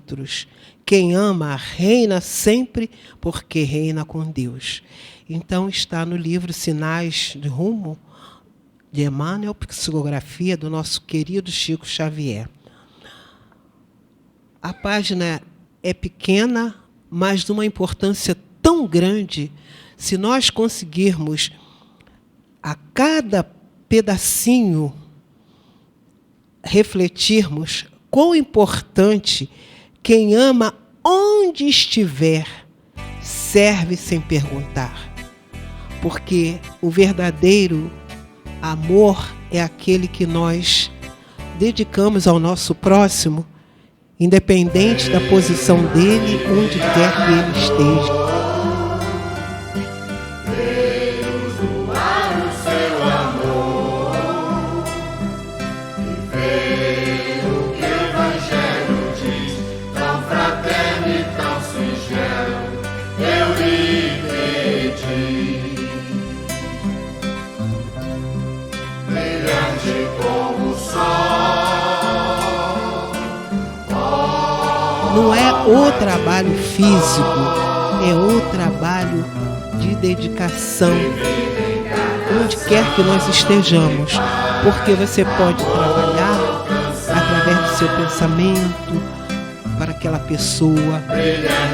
outros. Quem ama reina sempre, porque reina com Deus. Então está no livro Sinais de Rumo, de Emmanuel, psicografia do nosso querido Chico Xavier. A página é pequena, mas de uma importância tão grande. Se nós conseguirmos, a cada pedacinho, refletirmos quão importante quem ama onde estiver serve sem perguntar. Porque o verdadeiro amor é aquele que nós dedicamos ao nosso próximo, independente da posição dele, onde quer que ele esteja. Não é o trabalho físico, é o trabalho de dedicação, onde quer que nós estejamos, porque você pode trabalhar através do seu pensamento para aquela pessoa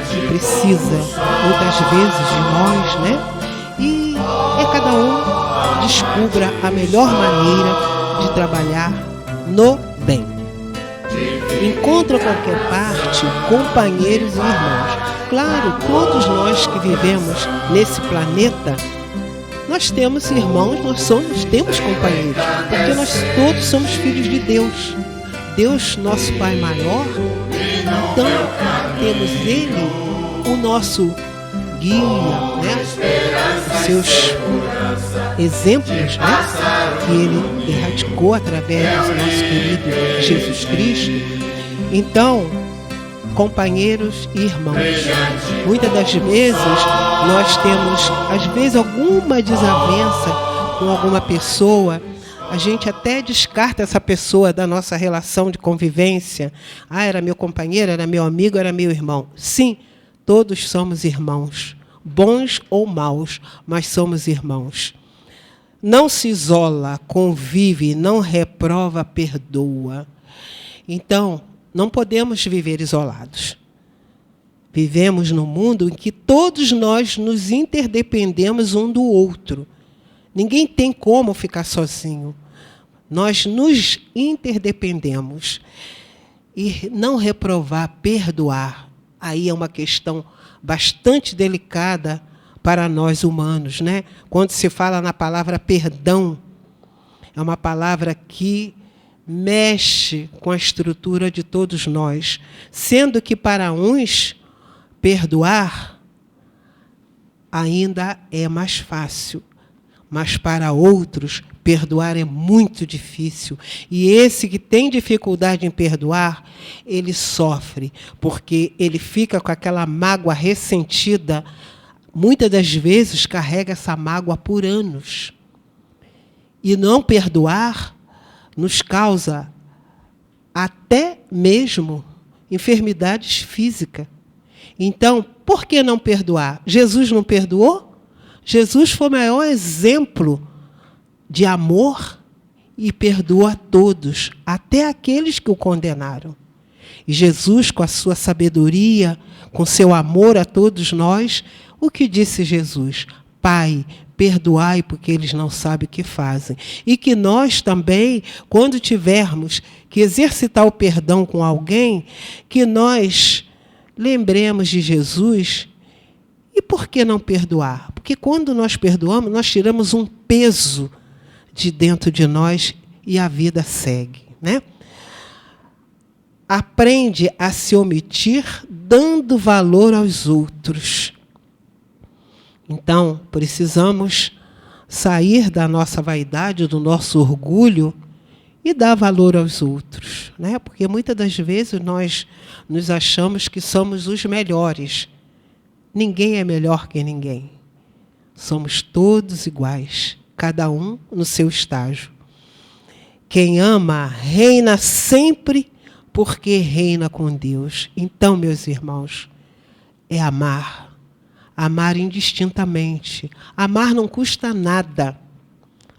que precisa, muitas vezes, de nós, né? E cada um descubra a melhor maneira de trabalhar no bem. Encontra qualquer parte companheiros e irmãos. Claro, todos nós que vivemos nesse planeta, nós temos irmãos, temos companheiros, porque nós todos somos filhos de Deus. Deus, nosso Pai maior, então temos Ele, o nosso guia, né? Os seus exemplos, né? Que Ele erradicou através do nosso querido Jesus Cristo. Então, companheiros e irmãos, muitas das vezes nós temos, às vezes, alguma desavença com alguma pessoa, a gente até descarta essa pessoa da nossa relação de convivência. Ah, era meu companheiro, era meu amigo, era meu irmão. Sim, todos somos irmãos, bons ou maus, mas somos irmãos. Não se isola, convive, não reprova, perdoa. Então, não podemos viver isolados. Vivemos num mundo em que todos nós nos interdependemos um do outro. Ninguém tem como ficar sozinho. Nós nos interdependemos. E não reprovar, perdoar. Aí é uma questão bastante delicada para nós humanos, né? Quando se fala na palavra perdão, é uma palavra que mexe com a estrutura de todos nós, sendo que para uns perdoar ainda é mais fácil, mas para outros perdoar é muito difícil. E esse que tem dificuldade em perdoar, ele sofre, porque ele fica com aquela mágoa ressentida, muitas das vezes carrega essa mágoa por anos. E não perdoar nos causa até mesmo enfermidades físicas. Então, por que não perdoar? Jesus não perdoou? Jesus foi o maior exemplo de amor e perdoa a todos, até aqueles que o condenaram. E Jesus, com a sua sabedoria, com seu amor a todos nós, o que disse Jesus? Pai, perdoai, porque eles não sabem o que fazem. E que nós também, quando tivermos que exercitar o perdão com alguém, que nós lembremos de Jesus. E por que não perdoar? Porque quando nós perdoamos, nós tiramos um peso de dentro de nós e a vida segue, né? Aprende a se omitir, dando valor aos outros. Então, precisamos sair da nossa vaidade, do nosso orgulho e dar valor aos outros, né? Porque muitas das vezes nós nos achamos que somos os melhores. Ninguém é melhor que ninguém. Somos todos iguais, cada um no seu estágio. Quem ama reina sempre, porque reina com Deus. Então, meus irmãos, é amar. Amar indistintamente. Amar não custa nada.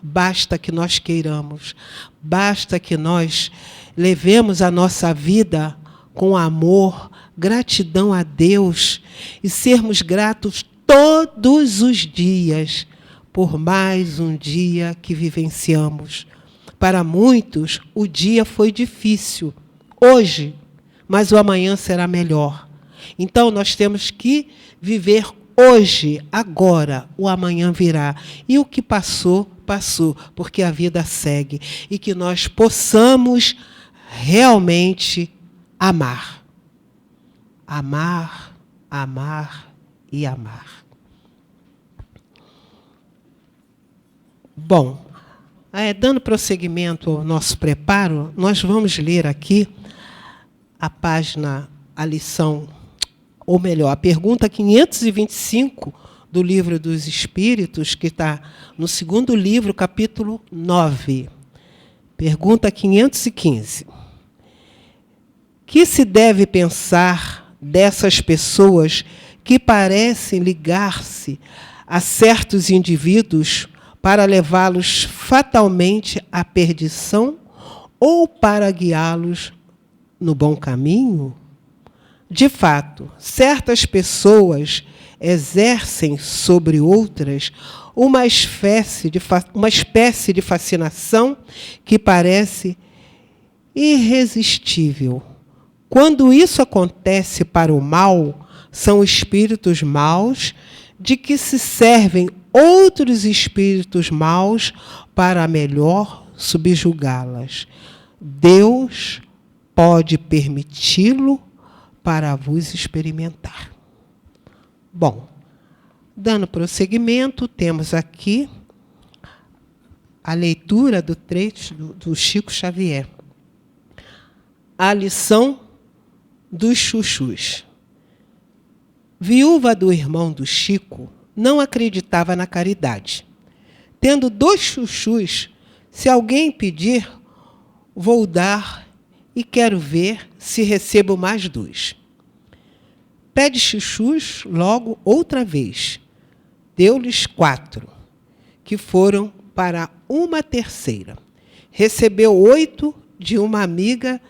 Basta que nós queiramos. Basta que nós levemos a nossa vida com amor, gratidão a Deus e sermos gratos todos os dias por mais um dia que vivenciamos. Para muitos, o dia foi difícil, hoje, mas o amanhã será melhor. Então, nós temos que viver hoje, agora, o amanhã virá. E o que passou, passou, porque a vida segue. E que nós possamos realmente amar. Amar, amar e amar. Bom, dando prosseguimento ao nosso preparo, nós vamos ler aqui a lição, ou melhor, a pergunta 525 do Livro dos Espíritos, que está no segundo livro, capítulo 9. Pergunta 515. Que se deve pensar dessas pessoas que parecem ligar-se a certos indivíduos para levá-los fatalmente à perdição ou para guiá-los no bom caminho? De fato, certas pessoas exercem sobre outras uma espécie de fascinação que parece irresistível. Quando isso acontece para o mal, são espíritos maus de que se servem outros espíritos maus para melhor subjugá-las. Deus pode permiti-lo para vos experimentar. Bom, dando prosseguimento, temos aqui a leitura do trecho do Chico Xavier. A lição dos chuchus. Viúva do irmão do Chico, não acreditava na caridade. Tendo 2 chuchus, se alguém pedir, vou dar e quero ver se recebo mais 2. Pede chuchus logo outra vez. Deu-lhes 4, que foram para uma terceira. Recebeu 8 de uma amiga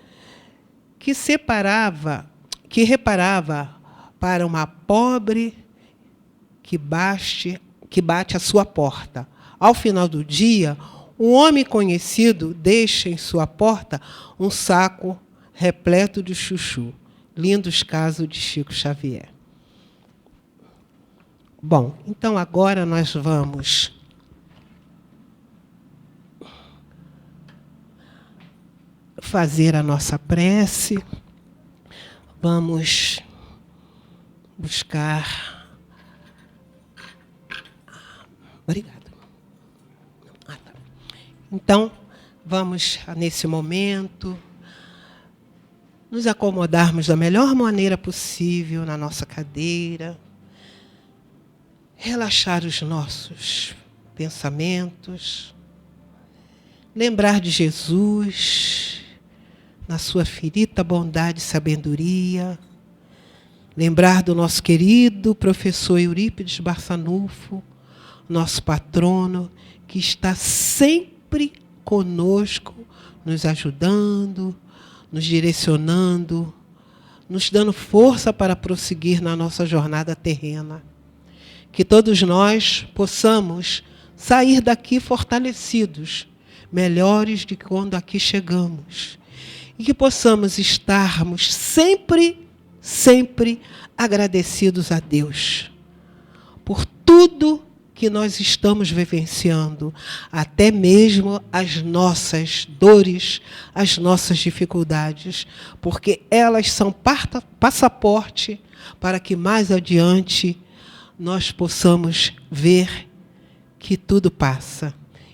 que reparava para uma pobre que bate à sua porta. Ao final do dia, um homem conhecido deixa em sua porta um saco repleto de chuchu. Lindos casos de Chico Xavier. Bom, então agora nós vamos fazer a nossa prece. Vamos buscar... Obrigada. Tá. Então, vamos, nesse momento, nos acomodarmos da melhor maneira possível na nossa cadeira, relaxar os nossos pensamentos, lembrar de Jesus, na sua infinita bondade e sabedoria, lembrar do nosso querido professor Eurípides Barçanufo, nosso patrono, que está sempre conosco, nos ajudando, nos direcionando, nos dando força para prosseguir na nossa jornada terrena. Que todos nós possamos sair daqui fortalecidos, melhores de quando aqui chegamos. E que possamos estarmos sempre agradecidos a Deus por tudo que nós estamos vivenciando, até mesmo as nossas dores, as nossas dificuldades, porque elas são passaporte para que mais adiante nós possamos ver que tudo passa.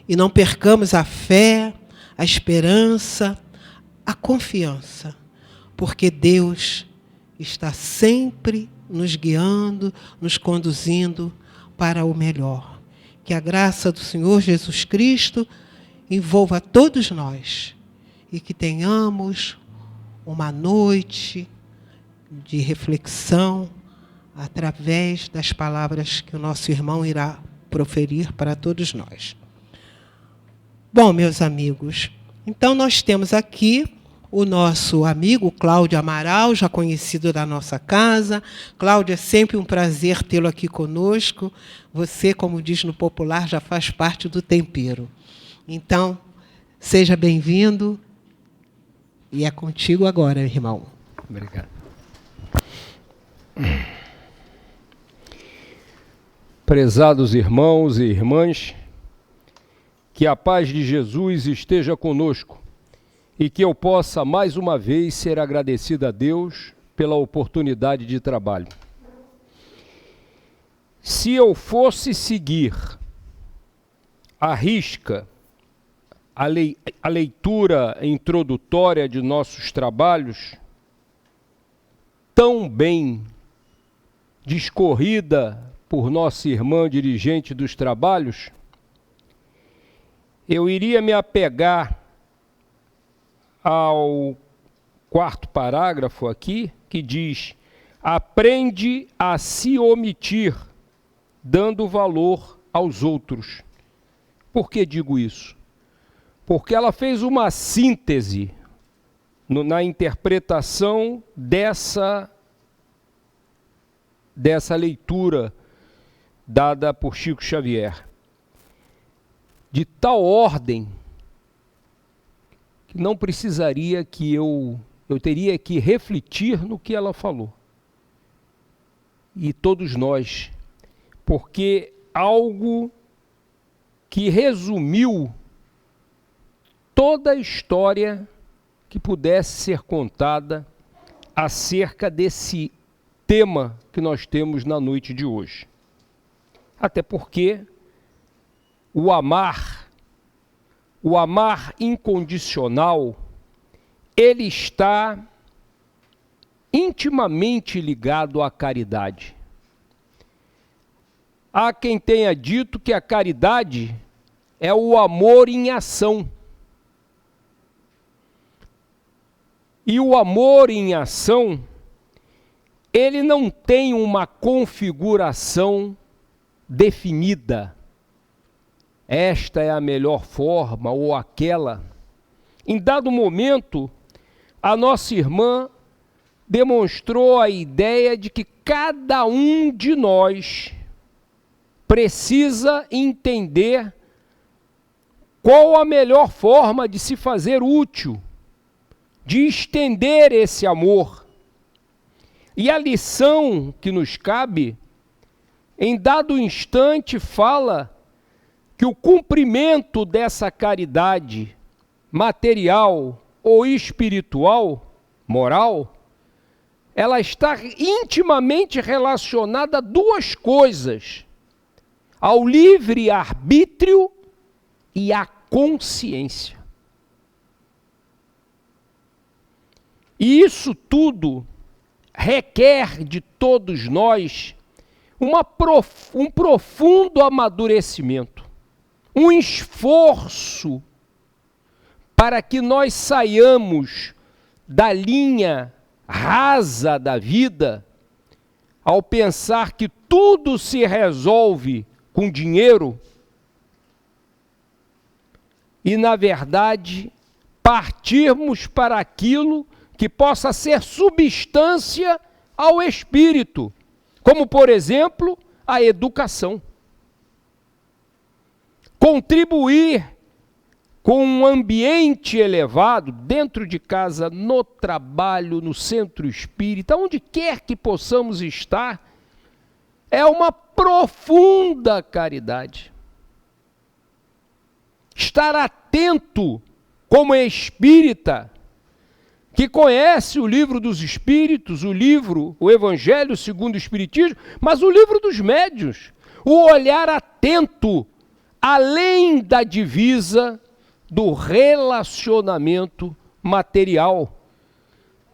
E não percamos a fé, a esperança, a confiança, porque Deus está sempre nos guiando, nos conduzindo para o melhor. Que a graça do Senhor Jesus Cristo envolva todos nós e que tenhamos uma noite de reflexão através das palavras que o nosso irmão irá proferir para todos nós. Bom, meus amigos, então nós temos aqui o nosso amigo Cláudio Amaral, já conhecido da nossa casa. Cláudio, é sempre um prazer tê-lo aqui conosco. Você, como diz no popular, já faz parte do tempero. Então, seja bem-vindo. E é contigo agora, irmão. Obrigado. Prezados irmãos e irmãs, que a paz de Jesus esteja conosco e que eu possa mais uma vez ser agradecido a Deus pela oportunidade de trabalho. Se eu fosse seguir à risca a leitura introdutória de nossos trabalhos, tão bem discorrida por nossa irmã dirigente dos trabalhos, eu iria me apegar ao 4º parágrafo aqui, que diz: aprende a se omitir, dando valor aos outros. Por que digo isso? Porque ela fez uma síntese na interpretação dessa leitura dada por Chico Xavier, de tal ordem que não precisaria que eu teria que refletir no que ela falou. E todos nós, porque algo que resumiu toda a história que pudesse ser contada acerca desse tema que nós temos na noite de hoje. Até porque o amar incondicional, ele está intimamente ligado à caridade. Há quem tenha dito que a caridade é o amor em ação. E o amor em ação, ele não tem uma configuração definida. Esta é a melhor forma ou aquela. Em dado momento, a nossa irmã demonstrou a ideia de que cada um de nós precisa entender qual a melhor forma de se fazer útil, de estender esse amor. E a lição que nos cabe, em dado instante, fala que o cumprimento dessa caridade material ou espiritual, moral, ela está intimamente relacionada a duas coisas: ao livre-arbítrio e à consciência. E isso tudo requer de todos nós um profundo amadurecimento, um esforço para que nós saiamos da linha rasa da vida, ao pensar que tudo se resolve com dinheiro, e, na verdade, partirmos para aquilo que possa ser substância ao espírito, como, por exemplo, a educação. Contribuir com um ambiente elevado, dentro de casa, no trabalho, no centro espírita, onde quer que possamos estar, é uma profunda caridade. Estar atento como espírita, que conhece o livro dos Espíritos, o Evangelho segundo o Espiritismo, mas o livro dos médiuns, o olhar atento, além da divisa do relacionamento material,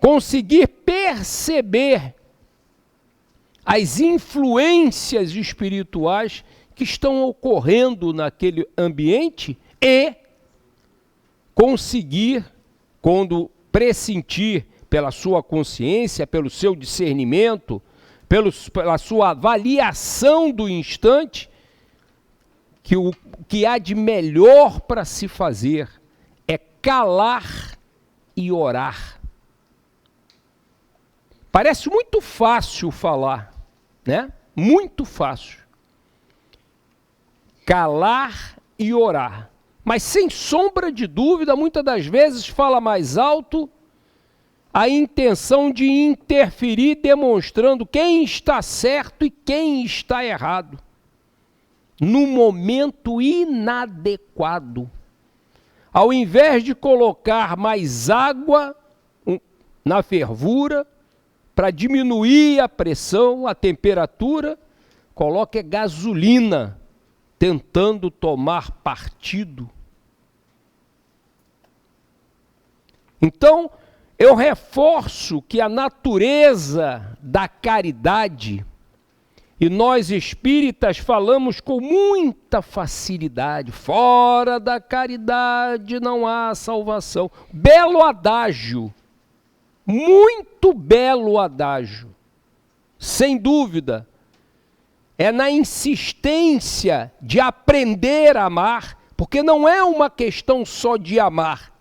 conseguir perceber as influências espirituais que estão ocorrendo naquele ambiente e conseguir, quando pressentir, pela sua consciência, pelo seu discernimento, pela sua avaliação do instante, que o que há de melhor para se fazer é calar e orar. Parece muito fácil falar, né? Muito fácil. Calar e orar. Mas sem sombra de dúvida, muitas das vezes fala mais alto a intenção de interferir, demonstrando quem está certo e quem está errado, no momento inadequado. Ao invés de colocar mais água na fervura, para diminuir a pressão, a temperatura, coloque gasolina, tentando tomar partido. Então, eu reforço que a natureza da caridade, e nós espíritas falamos com muita facilidade, fora da caridade não há salvação. Belo adágio, muito belo adágio, sem dúvida. É na insistência de aprender a amar, porque não é uma questão só de amar,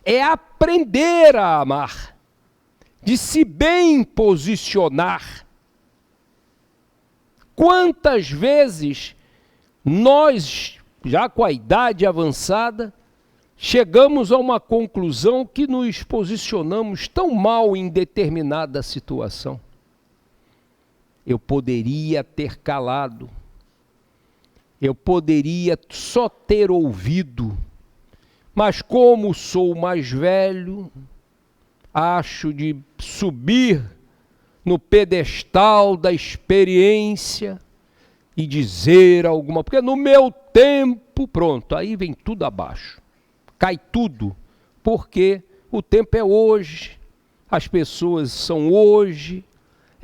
é aprender a amar, de se bem posicionar. Quantas vezes nós, já com a idade avançada, chegamos a uma conclusão que nos posicionamos tão mal em determinada situação. Eu poderia ter calado, eu poderia só ter ouvido, mas como sou mais velho, acho de subir no pedestal da experiência e dizer alguma, porque no meu tempo, pronto, aí vem tudo abaixo, cai tudo, porque o tempo é hoje, as pessoas são hoje,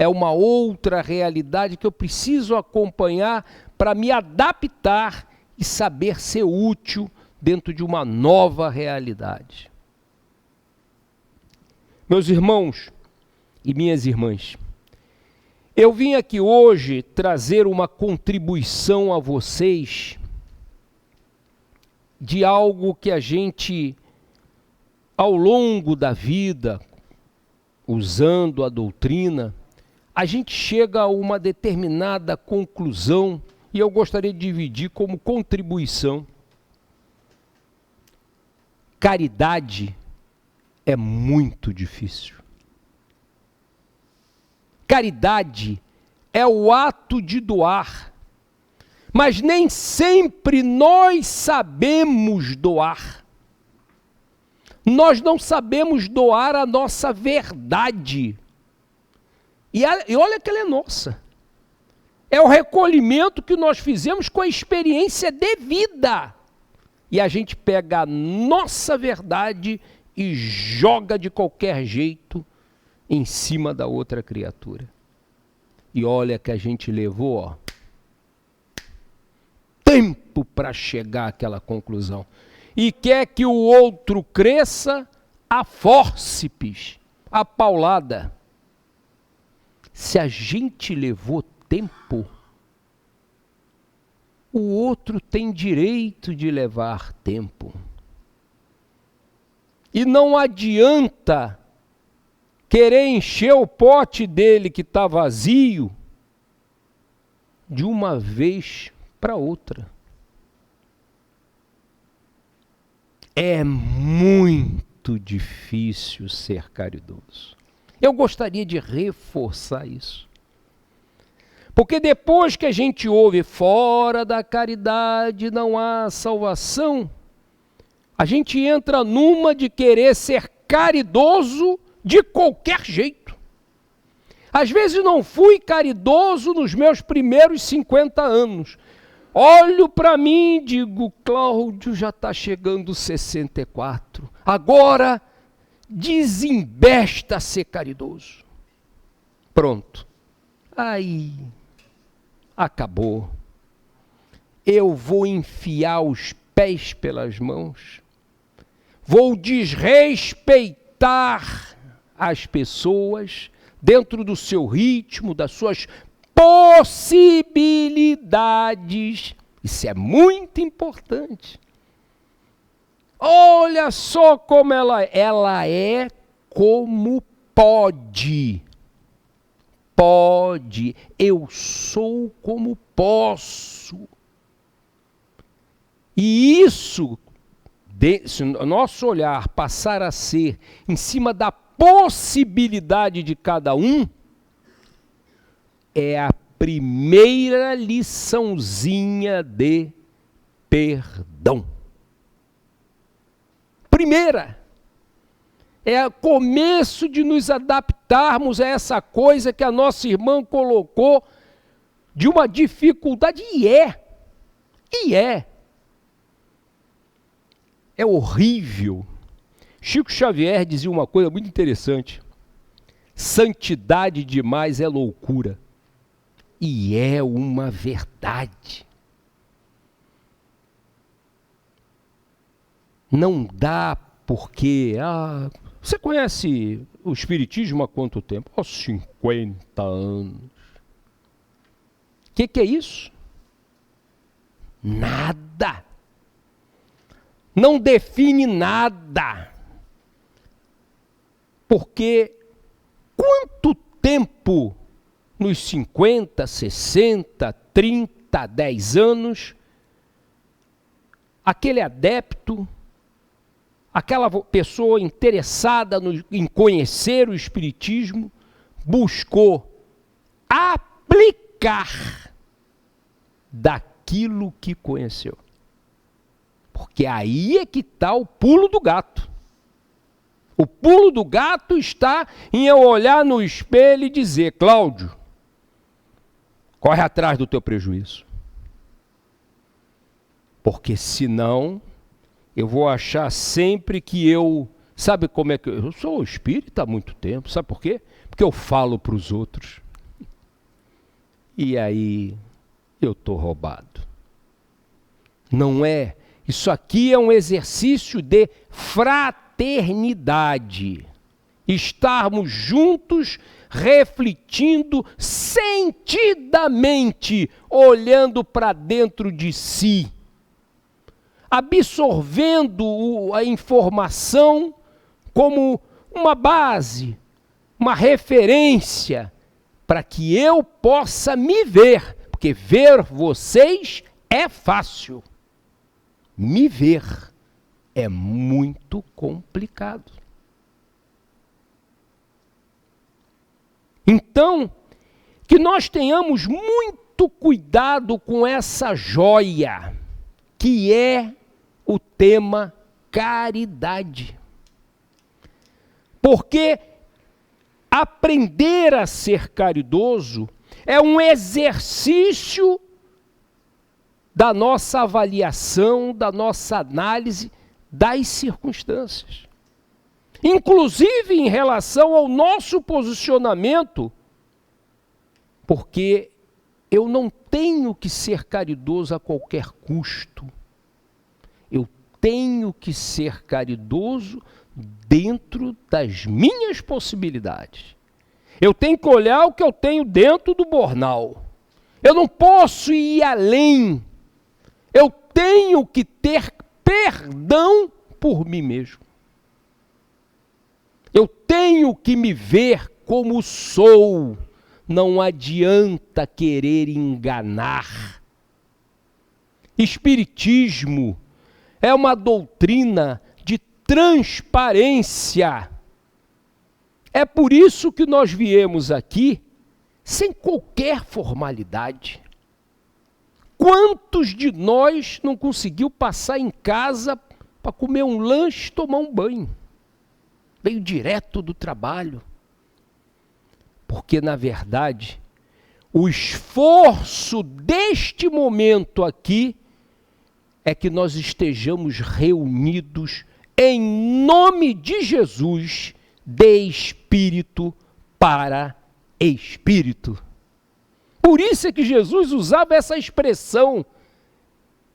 é uma outra realidade que eu preciso acompanhar para me adaptar e saber ser útil dentro de uma nova realidade. Meus irmãos e minhas irmãs, eu vim aqui hoje trazer uma contribuição a vocês de algo que a gente, ao longo da vida, usando a doutrina, a gente chega a uma determinada conclusão e eu gostaria de dividir como contribuição. Caridade é muito difícil. Caridade é o ato de doar, mas nem sempre nós sabemos doar. Nós não sabemos doar a nossa verdade. E olha que ela é nossa. É o recolhimento que nós fizemos com a experiência de vida. E a gente pega a nossa verdade e joga de qualquer jeito em cima da outra criatura. E olha que a gente levou tempo para chegar àquela conclusão. E quer que o outro cresça a fórceps, a paulada. Se a gente levou tempo, o outro tem direito de levar tempo. E não adianta querer encher o pote dele que está vazio de uma vez para outra. É muito difícil ser caridoso. Eu gostaria de reforçar isso. Porque depois que a gente ouve fora da caridade não há salvação, a gente entra numa de querer ser caridoso de qualquer jeito. Às vezes não fui caridoso nos meus primeiros 50 anos. Olho para mim e digo, Cláudio já está chegando 64. Agora desembesta a ser caridoso. Pronto. Aí acabou. Eu vou enfiar os pés pelas mãos. Vou desrespeitar as pessoas dentro do seu ritmo, das suas possibilidades. Isso é muito importante. Olha só como ela é como pode. Pode. Eu sou como posso. E isso, se o nosso olhar passar a ser em cima da possibilidade de cada um, é a primeira liçãozinha de perdão. Primeira. É o começo de nos adaptarmos a essa coisa que a nossa irmã colocou de uma dificuldade. E é. É horrível. Chico Xavier dizia uma coisa muito interessante. Santidade demais é loucura. E é uma verdade. Não dá porque... você conhece o Espiritismo há quanto tempo? Há 50 anos. O que é isso? Nada. Não define nada. Porque quanto tempo nos 50, 60, 30, 10 anos, aquele adepto, aquela pessoa interessada em conhecer o Espiritismo, buscou aplicar daquilo que conheceu. Porque aí é que está o pulo do gato. O pulo do gato está em eu olhar no espelho e dizer: Cláudio, corre atrás do teu prejuízo. Porque senão eu vou achar sempre que eu... Sabe como é que... Eu sou espírita há muito tempo. Sabe por quê? Porque eu falo para os outros. E aí eu estou roubado. Não é... Isso aqui é um exercício de fraternidade. Estarmos juntos, refletindo sentidamente, olhando para dentro de si, absorvendo a informação como uma base, uma referência, para que eu possa me ver, porque ver vocês é fácil. Me ver é muito complicado. Então, que nós tenhamos muito cuidado com essa joia, que é o tema caridade. Porque aprender a ser caridoso é um exercício da nossa avaliação, da nossa análise das circunstâncias. Inclusive em relação ao nosso posicionamento, porque eu não tenho que ser caridoso a qualquer custo. Eu tenho que ser caridoso dentro das minhas possibilidades. Eu tenho que olhar o que eu tenho dentro do bornal. Eu não posso ir além. Eu tenho que ter perdão por mim mesmo. Eu tenho que me ver como sou. Não adianta querer enganar. Espiritismo é uma doutrina de transparência. É por isso que nós viemos aqui sem qualquer formalidade. Quantos de nós não conseguiu passar em casa para comer um lanche e tomar um banho? Veio direto do trabalho. Porque, na verdade, o esforço deste momento aqui é que nós estejamos reunidos em nome de Jesus, de espírito para espírito. Por isso é que Jesus usava essa expressão,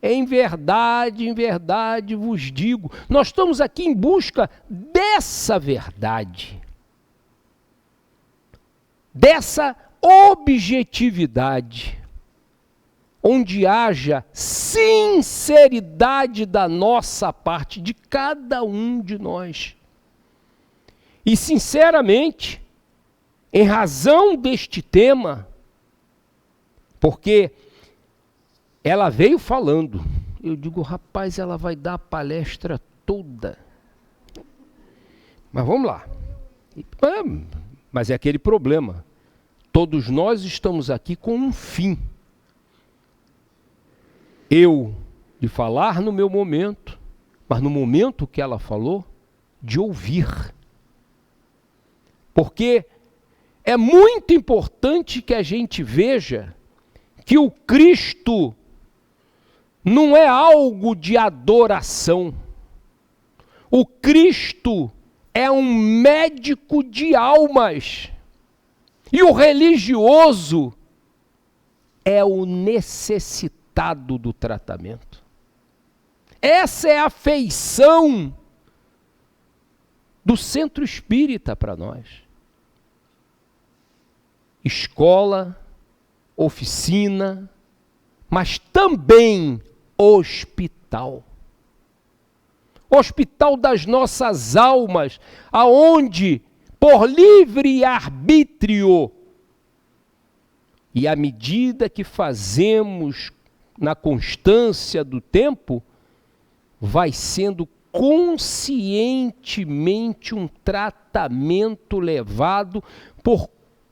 em verdade vos digo. Nós estamos aqui em busca dessa verdade. dessa objetividade, onde haja sinceridade da nossa parte, de cada um de nós. E, sinceramente, em razão deste tema, porque ela veio falando, eu digo, rapaz, ela vai dar a palestra toda. Mas vamos lá. Mas é aquele problema. Todos nós estamos aqui com um fim. Eu, de falar no meu momento, mas no momento que ela falou, de ouvir. Porque é muito importante que a gente veja que o Cristo não é algo de adoração. O Cristo é um médico de almas. E o religioso é o necessitado do tratamento. Essa é a feição do centro espírita para nós. Escola, oficina, mas também hospital. Hospital das nossas almas, aonde, por livre arbítrio, e à medida que fazemos na constância do tempo, vai sendo conscientemente um tratamento levado por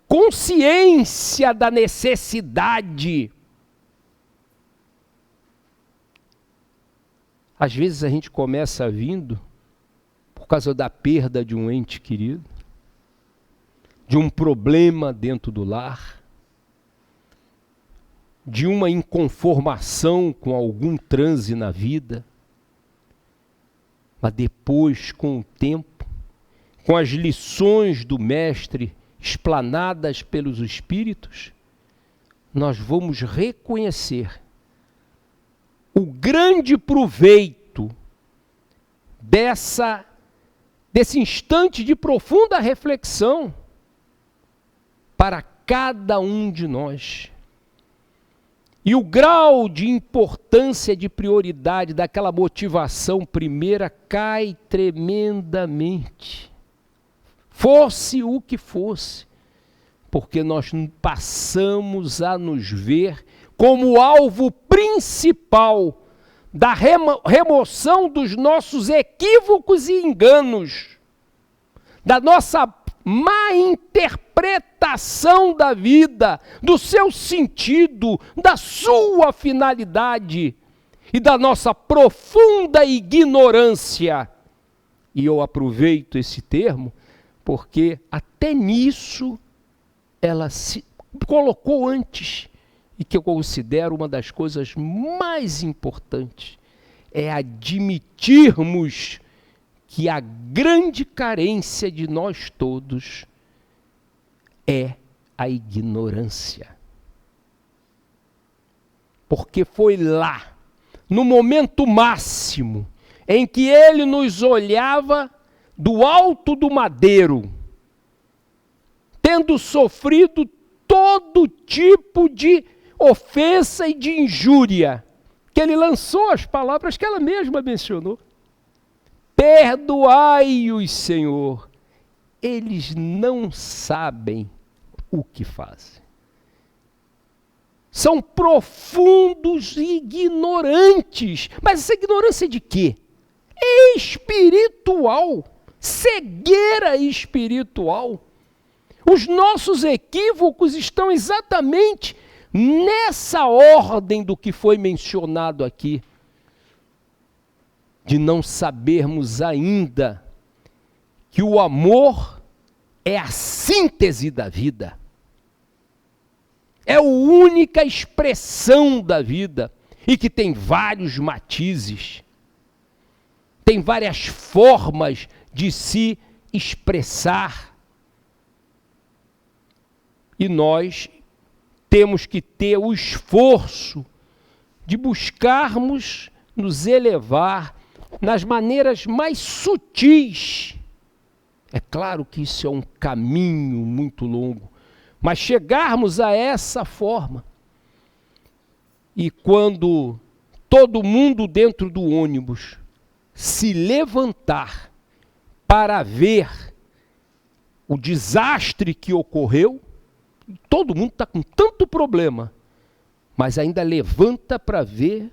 consciência da necessidade. Às vezes a gente começa vindo por causa da perda de um ente querido, de um problema dentro do lar, de uma inconformação com algum transe na vida, mas depois, com o tempo, com as lições do Mestre explanadas pelos Espíritos, nós vamos reconhecer o grande proveito desse instante de profunda reflexão para cada um de nós. E o grau de importância, de prioridade daquela motivação primeira cai tremendamente. Fosse o que fosse, porque nós passamos a nos ver como alvo principal da remoção dos nossos equívocos e enganos, da nossa má interpretação da vida, do seu sentido, da sua finalidade e da nossa profunda ignorância. E eu aproveito esse termo porque até nisso ela se colocou antes, e que eu considero uma das coisas mais importantes, é admitirmos que a grande carência de nós todos é a ignorância. Porque foi lá, no momento máximo, em que ele nos olhava do alto do madeiro, tendo sofrido todo tipo de ofensa e de injúria, que ele lançou as palavras que ela mesma mencionou. Perdoai-os, Senhor, eles não sabem o que fazem. São profundos e ignorantes. Mas essa ignorância de quê? Espiritual. Cegueira espiritual. Os nossos equívocos estão exatamente nessa ordem do que foi mencionado aqui, de não sabermos ainda que o amor é a síntese da vida, é a única expressão da vida, e que tem vários matizes, tem várias formas de se expressar. E nós temos que ter o esforço de buscarmos nos elevar nas maneiras mais sutis. É claro que isso é um caminho muito longo, Mas chegarmos a essa forma, e quando todo mundo dentro do ônibus se levantar para ver o desastre que ocorreu, todo mundo está com tanto problema, mas ainda levanta para ver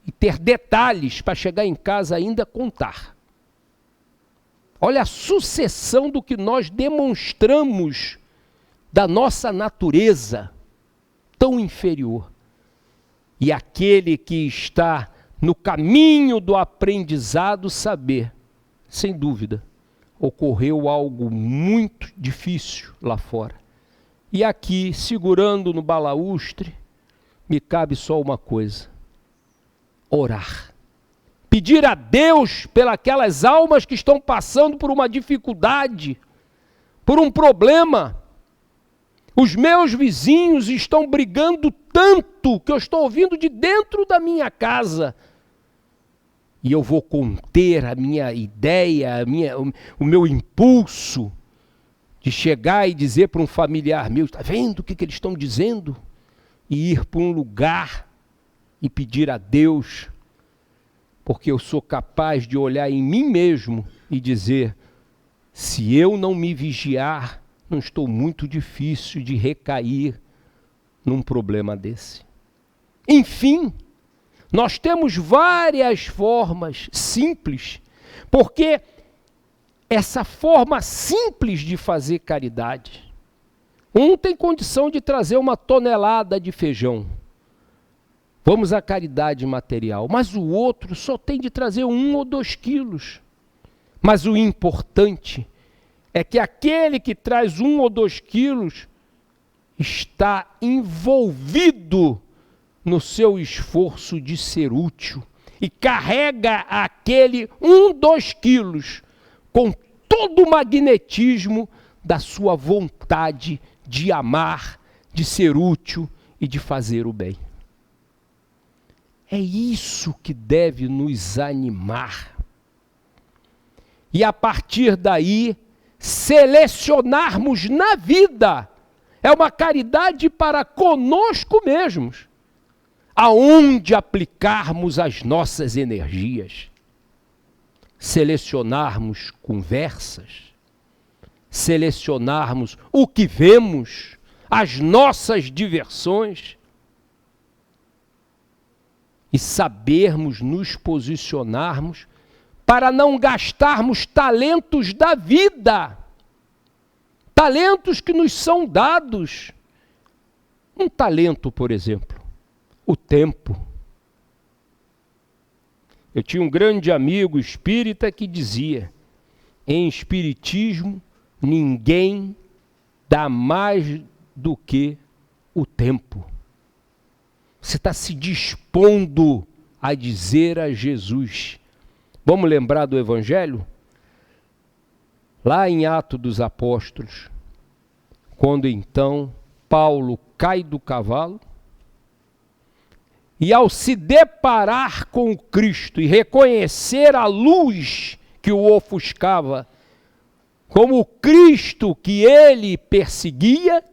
e ter detalhes para chegar em casa ainda contar. Olha a sucessão do que nós demonstramos da nossa natureza tão inferior. E aquele que está no caminho do aprendizado saber, sem dúvida, ocorreu algo muito difícil lá fora. E aqui, segurando no balaústre, me cabe só uma coisa: orar. Pedir a Deus pelas almas que estão passando por uma dificuldade, por um problema. Os meus vizinhos estão brigando tanto que eu estou ouvindo de dentro da minha casa. E eu vou conter a minha ideia, o meu impulso de chegar e dizer para um familiar meu: está vendo o que eles estão dizendo? E ir para um lugar e pedir a Deus, porque eu sou capaz de olhar em mim mesmo e dizer: se eu não me vigiar, não estou muito difícil de recair num problema desse. Enfim, nós temos várias formas simples, porque essa forma simples de fazer caridade, um tem condição de trazer 1 tonelada de feijão, vamos à caridade material, mas o outro só tem de trazer 1 ou 2 quilos. Mas o importante é que aquele que traz 1 ou 2 quilos está envolvido no seu esforço de ser útil e carrega aquele 1, 2 quilos com todo o magnetismo da sua vontade de amar, de ser útil e de fazer o bem. É isso que deve nos animar. E a partir daí, selecionarmos na vida. É uma caridade para conosco mesmos, aonde aplicarmos as nossas energias. Selecionarmos conversas, selecionarmos o que vemos, as nossas diversões, e sabermos nos posicionarmos para não gastarmos talentos da vida, talentos que nos são dados. Um talento, por exemplo, o tempo. Eu tinha um grande amigo espírita que dizia: em espiritismo, ninguém dá mais do que o tempo. Você está se dispondo a dizer a Jesus. Vamos lembrar do Evangelho? Lá em Atos dos Apóstolos, quando então Paulo cai do cavalo, e ao se deparar com o Cristo e reconhecer a luz que o ofuscava como o Cristo que ele perseguia,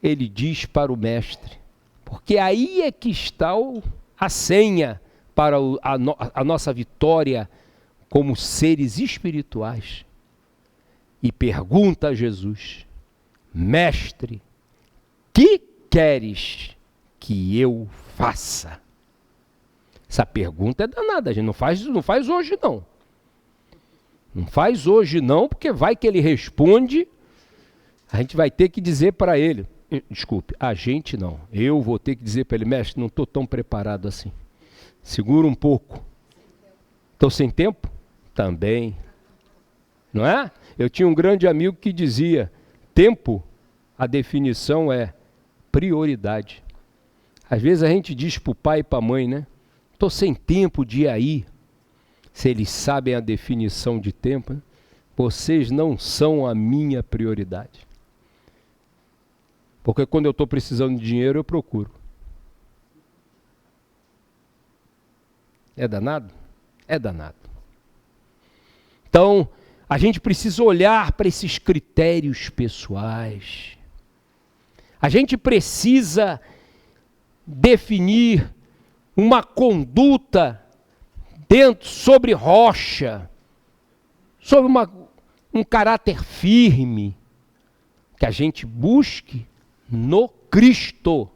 ele diz para o Mestre, porque aí é que está a senha para a nossa vitória como seres espirituais. E pergunta a Jesus: Mestre, que queres que eu faça? Essa pergunta é danada, a gente não faz hoje não. Não faz hoje não, porque vai que ele responde, a gente vai ter que dizer para ele, desculpe, a gente não, eu vou ter que dizer para ele: mestre, não estou tão preparado assim. Segura um pouco. Estou sem tempo? Também. Não é? Eu tinha um grande amigo que dizia: tempo, a definição é prioridade. Às vezes a gente diz para o pai e para a mãe, né? Estou sem tempo de ir aí. Se eles sabem a definição de tempo, né? Vocês não são a minha prioridade. Porque quando eu estou precisando de dinheiro, eu procuro. É danado? É danado. Então, A gente precisa olhar para esses critérios pessoais. A gente precisa definir uma conduta sobre rocha, sobre um caráter firme, que a gente busque no Cristo.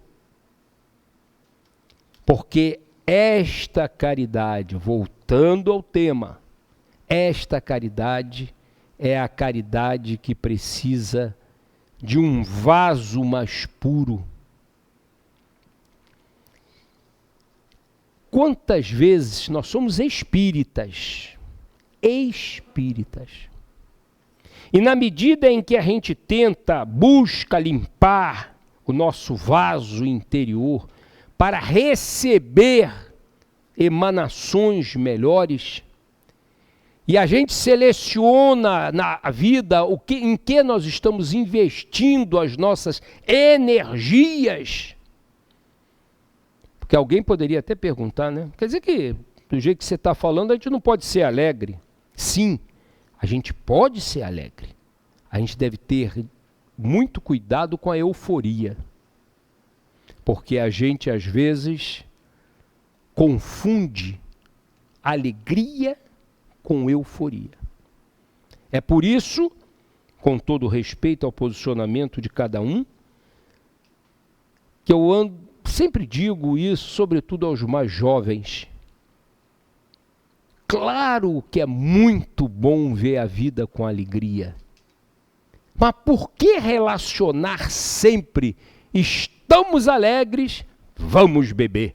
Porque esta caridade, voltando ao tema, esta caridade é a caridade que precisa de um vaso mais puro. Quantas vezes nós somos espíritas, e na medida em que a gente busca limpar o nosso vaso interior para receber emanações melhores, e a gente seleciona na vida em que nós estamos investindo as nossas energias. Porque alguém poderia até perguntar, né? Quer dizer que, do jeito que você está falando, a gente não pode ser alegre. Sim, a gente pode ser alegre. A gente deve ter muito cuidado com a euforia. Porque a gente, às vezes, confunde alegria com euforia. É por isso, com todo respeito ao posicionamento de cada um, que eu sempre digo isso, sobretudo aos mais jovens. Claro que é muito bom ver a vida com alegria. Mas por que relacionar sempre estamos alegres, vamos beber?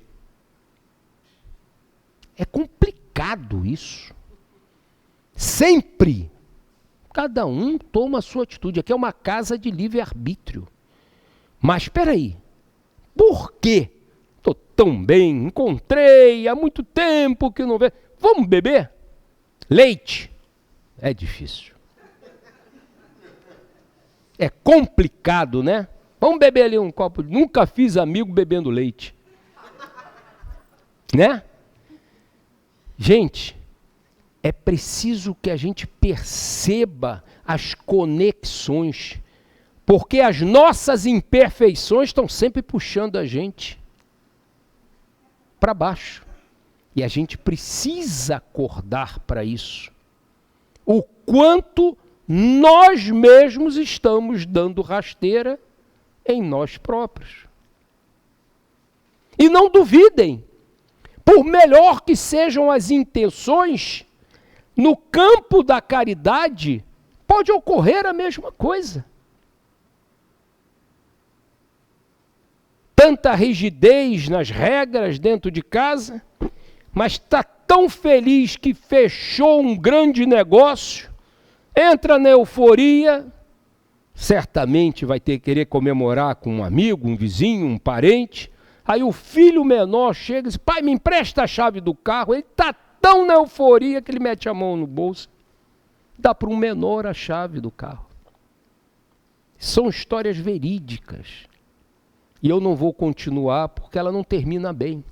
É complicado isso. Sempre. Cada um toma a sua atitude. Aqui é uma casa de livre-arbítrio. Mas espera aí. Por quê? Estou tão bem, encontrei, há muito tempo que não vejo. Vamos beber? Leite. É difícil. É complicado, né? Vamos beber ali um copo. Nunca fiz amigo bebendo leite. Né? Gente, é preciso que a gente perceba as conexões, porque as nossas imperfeições estão sempre puxando a gente para baixo. E a gente precisa acordar para isso. O quanto nós mesmos estamos dando rasteira em nós próprios. E não duvidem, por melhor que sejam as intenções, no campo da caridade pode ocorrer a mesma coisa. Tanta rigidez nas regras dentro de casa, mas está tão feliz que fechou um grande negócio, entra na euforia, certamente vai querer comemorar com um amigo, um vizinho, um parente. Aí o filho menor chega e diz: pai, me empresta a chave do carro. Ele está tão na euforia que ele mete a mão no bolso, dá para um menor a chave do carro. São histórias verídicas. E eu não vou continuar porque ela não termina bem.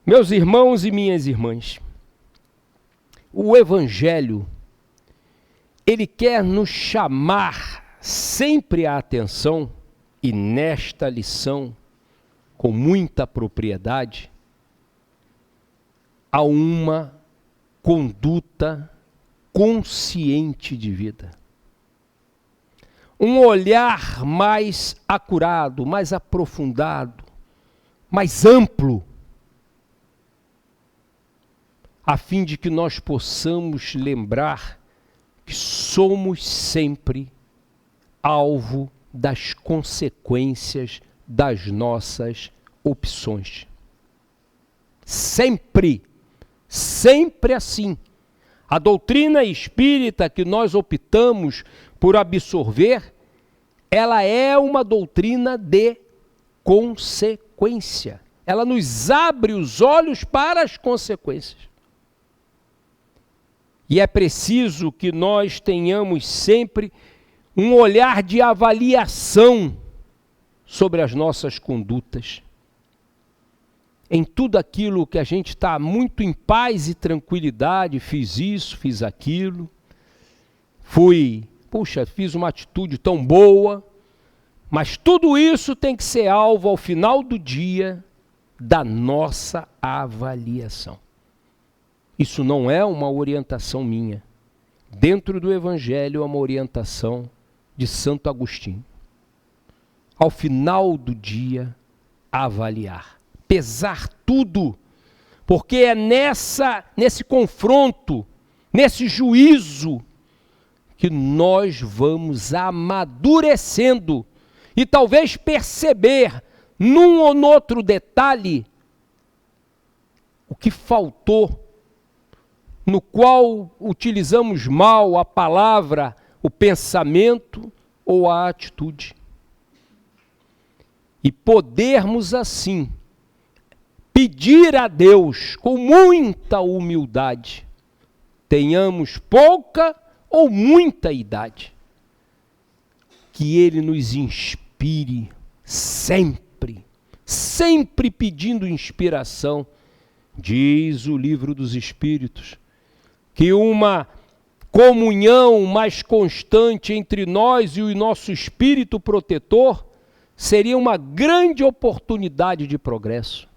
Meus irmãos e minhas irmãs, o Evangelho, ele quer nos chamar sempre a atenção, e nesta lição, com muita propriedade, a uma conduta consciente de vida. Um olhar mais acurado, mais aprofundado, mais amplo, a fim de que nós possamos lembrar que somos sempre alvo das consequências das nossas opções. Sempre, sempre assim. A doutrina espírita que nós optamos por absorver, ela é uma doutrina de consequência. Ela nos abre os olhos para as consequências. E é preciso que nós tenhamos sempre um olhar de avaliação sobre as nossas condutas. em tudo aquilo que a gente está muito em paz e tranquilidade, fiz isso, fiz aquilo, fiz uma atitude tão boa, mas tudo isso tem que ser alvo ao final do dia da nossa avaliação. Isso não é uma orientação minha. Dentro do Evangelho é uma orientação de Santo Agostinho. Ao final do dia, avaliar, pesar tudo, porque é nesse confronto, nesse juízo, que nós vamos amadurecendo e talvez perceber num ou noutro detalhe o que faltou, no qual utilizamos mal a palavra, o pensamento ou a atitude. E podermos assim pedir a Deus com muita humildade, tenhamos pouca ou muita idade, que Ele nos inspire sempre, sempre pedindo inspiração. Diz o Livro dos Espíritos que uma comunhão mais constante entre nós e o nosso espírito protetor seria uma grande oportunidade de progresso.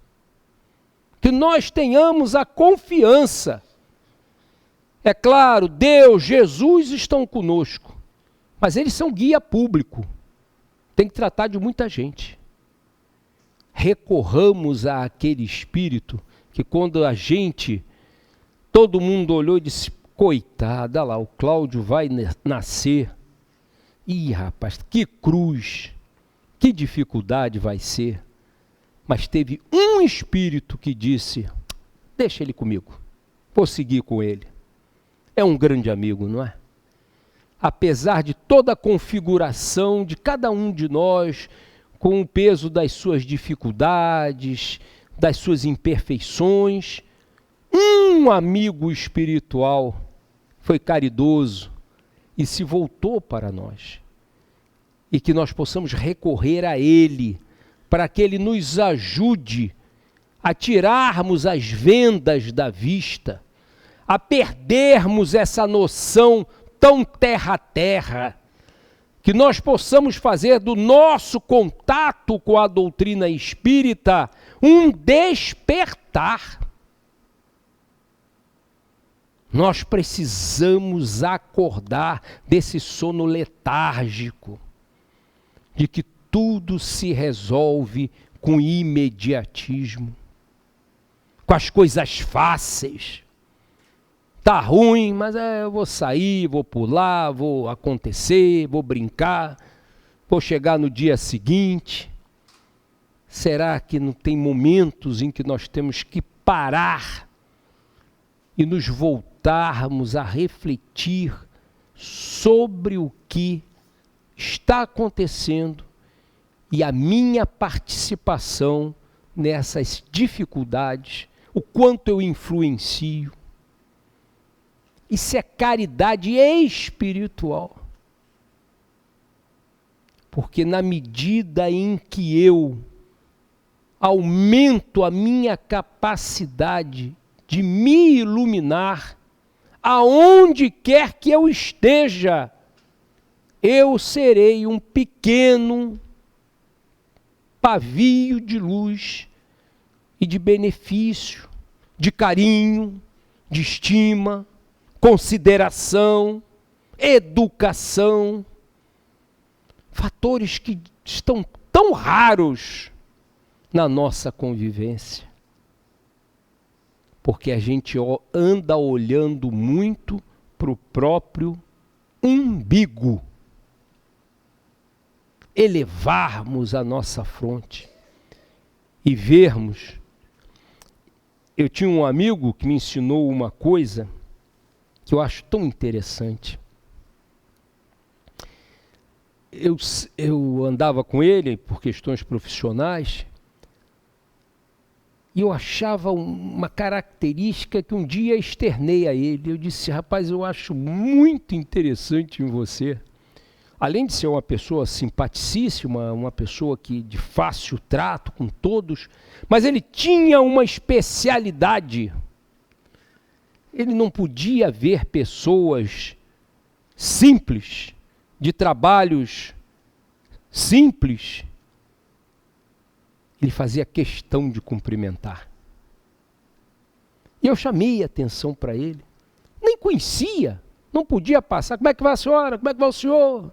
Que nós tenhamos a confiança. É claro, Deus, Jesus estão conosco, mas eles são guia público. Tem que tratar de muita gente. Recorramos àquele espírito que quando todo mundo olhou e disse, coitada, lá, o Cláudio vai nascer. Ih, rapaz, que cruz, que dificuldade vai ser. Mas teve um espírito que disse, deixa ele comigo, vou seguir com ele. É um grande amigo, não é? Apesar de toda a configuração de cada um de nós, com o peso das suas dificuldades, das suas imperfeições, um amigo espiritual foi caridoso e se voltou para nós. E que nós possamos recorrer a Ele, para que Ele nos ajude a tirarmos as vendas da vista, a perdermos essa noção tão terra a terra, que nós possamos fazer do nosso contato com a doutrina espírita um despertar. Nós precisamos acordar desse sono letárgico, de que tudo se resolve com imediatismo, com as coisas fáceis. Tá ruim, mas eu vou sair, vou pular, vou acontecer, vou brincar, vou chegar no dia seguinte. Será que não tem momentos em que nós temos que parar e nos voltarmos a refletir sobre o que está acontecendo e a minha participação nessas dificuldades, o quanto eu influencio? Isso é caridade espiritual. Porque na medida em que eu aumento a minha capacidade de me iluminar, aonde quer que eu esteja, eu serei um pequeno pavio de luz e de benefício, de carinho, de estima, consideração, educação, fatores que estão tão raros na nossa convivência, porque a gente anda olhando muito para o próprio umbigo. Elevarmos a nossa fronte e vermos. Eu tinha um amigo que me ensinou uma coisa que eu acho tão interessante. Eu andava com ele por questões profissionais e eu achava uma característica que um dia externei a ele. Eu disse, rapaz, eu acho muito interessante em você além de ser uma pessoa simpaticíssima, uma pessoa que de fácil trato com todos, mas ele tinha uma especialidade. Ele não podia ver pessoas simples, de trabalhos simples. Ele fazia questão de cumprimentar. E eu chamei a atenção para ele. Nem conhecia, não podia passar. Como é que vai a senhora? Como é que vai o senhor?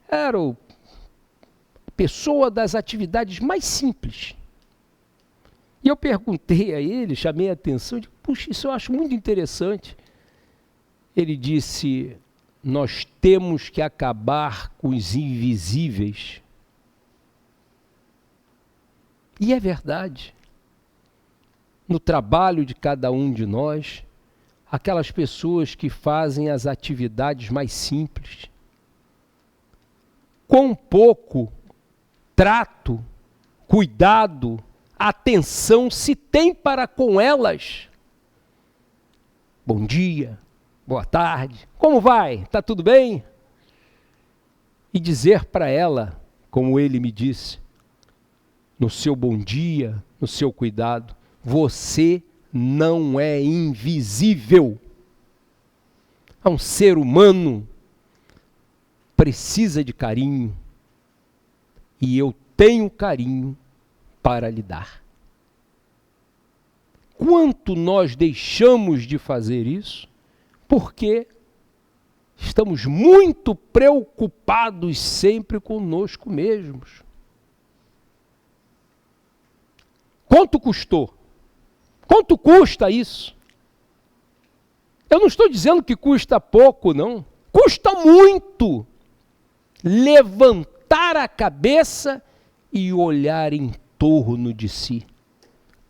Era a pessoa das atividades mais simples. E eu perguntei a ele, chamei a atenção, disse, puxa, isso eu acho muito interessante. Ele disse, nós temos que acabar com os invisíveis. E é verdade. No trabalho de cada um de nós, aquelas pessoas que fazem as atividades mais simples, quão pouco trato, cuidado, atenção se tem para com elas. Bom dia, boa tarde, como vai? Está tudo bem? E dizer para ela, como ele me disse, no seu bom dia, no seu cuidado, você não é invisível. Um ser humano precisa de carinho e eu tenho carinho para lhe dar. Quanto nós deixamos de fazer isso porque estamos muito preocupados sempre conosco mesmos. Quanto custou? Quanto custa isso? Eu não estou dizendo que custa pouco, não. Custa muito levantar a cabeça e olhar em torno de si.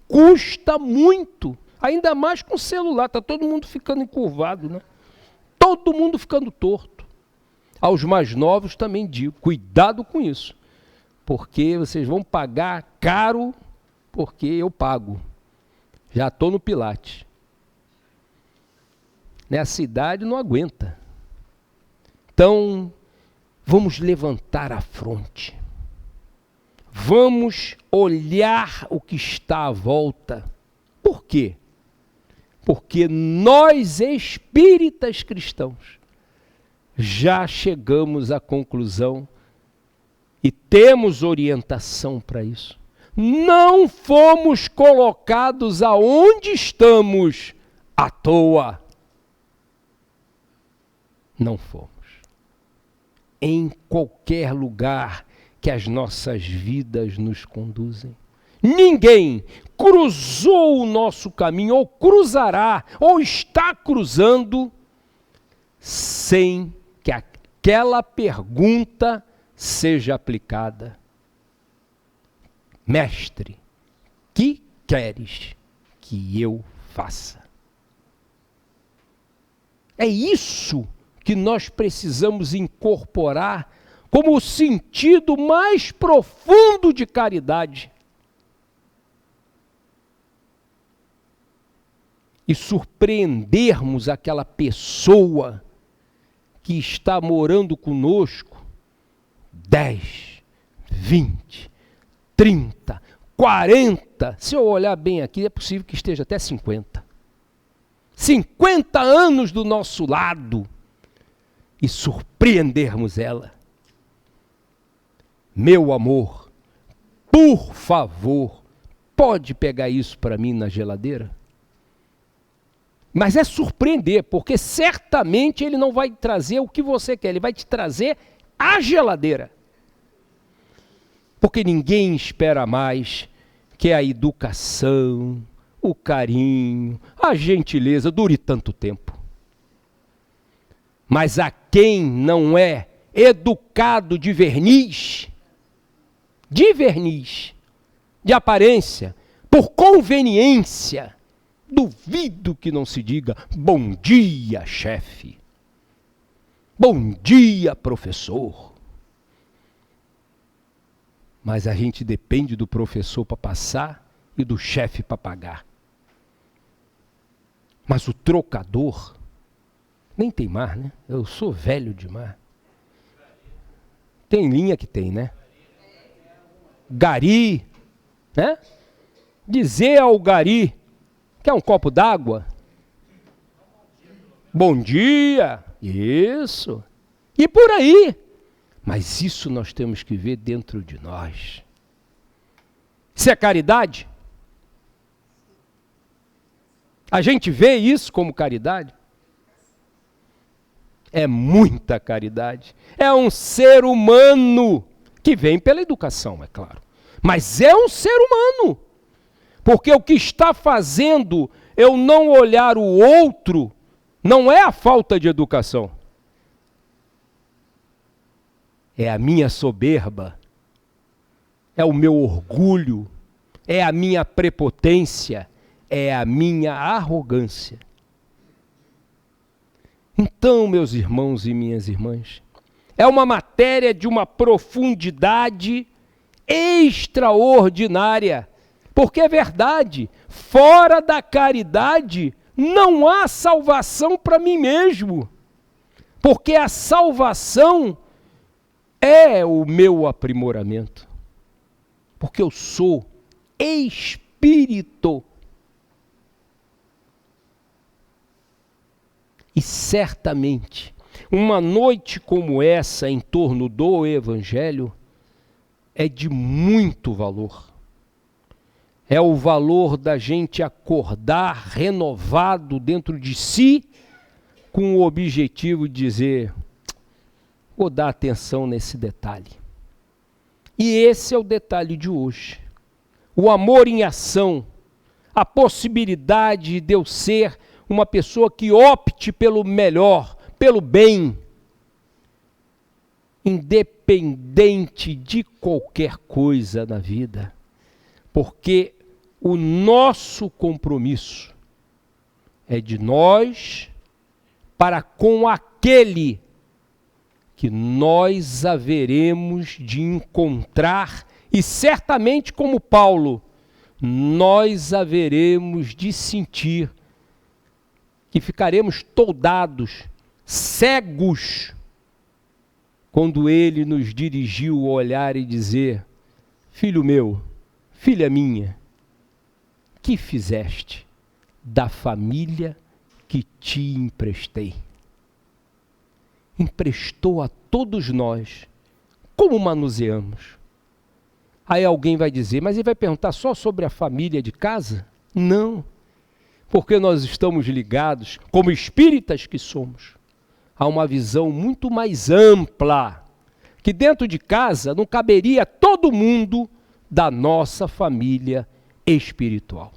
Custa muito. Ainda mais com o celular. Está todo mundo ficando encurvado, né? Todo mundo ficando torto. Aos mais novos também digo, cuidado com isso. Porque vocês vão pagar caro, porque eu pago. Já estou no Pilates. Nessa idade não aguenta. Então, vamos levantar a fronte. Vamos olhar o que está à volta. Por quê? Porque nós, espíritas cristãos, já chegamos à conclusão e temos orientação para isso. Não fomos colocados aonde estamos à toa. Não fomos. Em qualquer lugar que as nossas vidas nos conduzem. Ninguém cruzou o nosso caminho, ou cruzará, ou está cruzando, sem que aquela pergunta seja aplicada. Mestre, que queres que eu faça? É isso que nós precisamos incorporar como o sentido mais profundo de caridade. E surpreendermos aquela pessoa que está morando conosco 10, 20, 30, 40, se eu olhar bem aqui, é possível que esteja até 50. 50 anos do nosso lado e surpreendermos ela. Meu amor, por favor, pode pegar isso para mim na geladeira? Mas é surpreender, porque certamente ele não vai trazer o que você quer, ele vai te trazer a geladeira. Porque ninguém espera mais que a educação, o carinho, a gentileza dure tanto tempo. Mas a quem não é educado de verniz, de aparência, por conveniência, duvido que não se diga bom dia, chefe. Bom dia, professor. Mas a gente depende do professor para passar e do chefe para pagar. Mas o trocador, nem tem mais, né? Eu sou velho demais. Tem linha que tem, né? Gari, né? Dizer ao gari, quer um copo d'água? Bom dia, isso. E por aí. Mas isso nós temos que ver dentro de nós. Isso é caridade? A gente vê isso como caridade? É muita caridade. É um ser humano que vem pela educação, é claro. Mas é um ser humano. Porque o que está fazendo eu não olhar o outro não é a falta de educação. É a minha soberba. É o meu orgulho. É a minha prepotência. É a minha arrogância. Então, meus irmãos e minhas irmãs, é uma matéria de uma profundidade extraordinária. Porque é verdade, fora da caridade não há salvação para mim mesmo. Porque a salvação é o meu aprimoramento. Porque eu sou espírito. E certamente, uma noite como essa em torno do Evangelho é de muito valor. É o valor da gente acordar renovado dentro de si, com o objetivo de dizer, vou dar atenção nesse detalhe. E esse é o detalhe de hoje. O amor em ação, a possibilidade de eu ser uma pessoa que opte pelo melhor, pelo bem, independente de qualquer coisa na vida. Porque o nosso compromisso é de nós para com aquele que nós haveremos de encontrar e certamente como Paulo, nós haveremos de sentir que ficaremos toldados, cegos, quando ele nos dirigiu o olhar e dizer, filho meu, filha minha, que fizeste da família que te emprestei? Emprestou a todos nós, como manuseamos? Aí alguém vai dizer, mas ele vai perguntar só sobre a família de casa? Não, porque nós estamos ligados, como espíritas que somos, a uma visão muito mais ampla, que dentro de casa não caberia todo mundo da nossa família espiritual.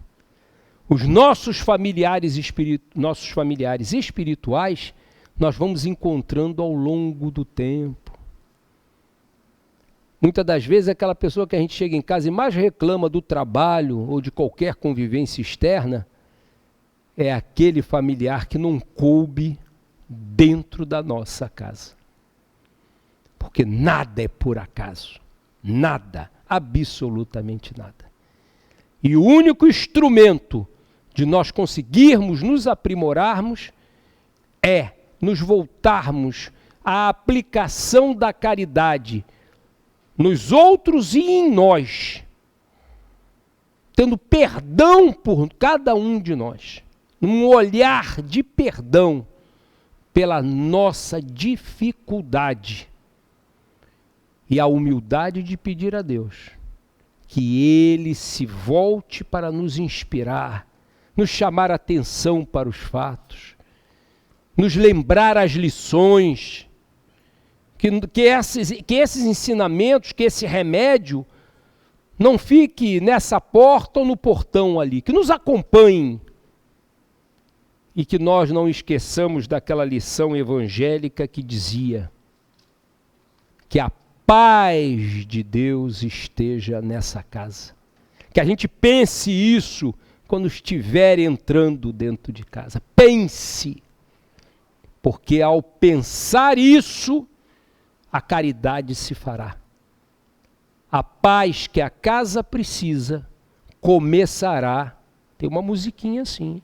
Os nossos familiares espirituais, nós vamos encontrando ao longo do tempo. Muitas das vezes aquela pessoa que a gente chega em casa e mais reclama do trabalho ou de qualquer convivência externa, é aquele familiar que não coube dentro da nossa casa. Porque nada é por acaso. Nada, absolutamente nada. E o único instrumento de nós conseguirmos nos aprimorarmos é nos voltarmos à aplicação da caridade nos outros e em nós, tendo perdão por cada um de nós, um olhar de perdão pela nossa dificuldade e a humildade de pedir a Deus que Ele se volte para nos inspirar, nos chamar a atenção para os fatos, nos lembrar as lições, que esses ensinamentos, que esse remédio não fique nessa porta ou no portão ali, que nos acompanhe e que nós não esqueçamos daquela lição evangélica que dizia que a paz de Deus esteja nessa casa. Que a gente pense isso quando estiver entrando dentro de casa. Pense, porque ao pensar isso, a caridade se fará. A paz que a casa precisa começará, tem uma musiquinha assim,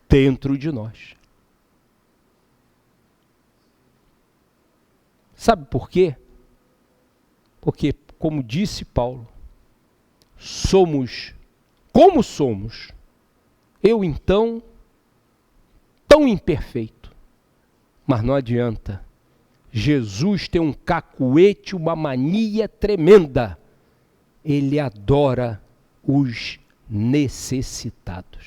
dentro de nós. Sabe por quê? Porque, como disse Paulo, somos como somos. Eu, então, tão imperfeito. Mas não adianta. Jesus tem um cacuete, uma mania tremenda. Ele adora os necessitados.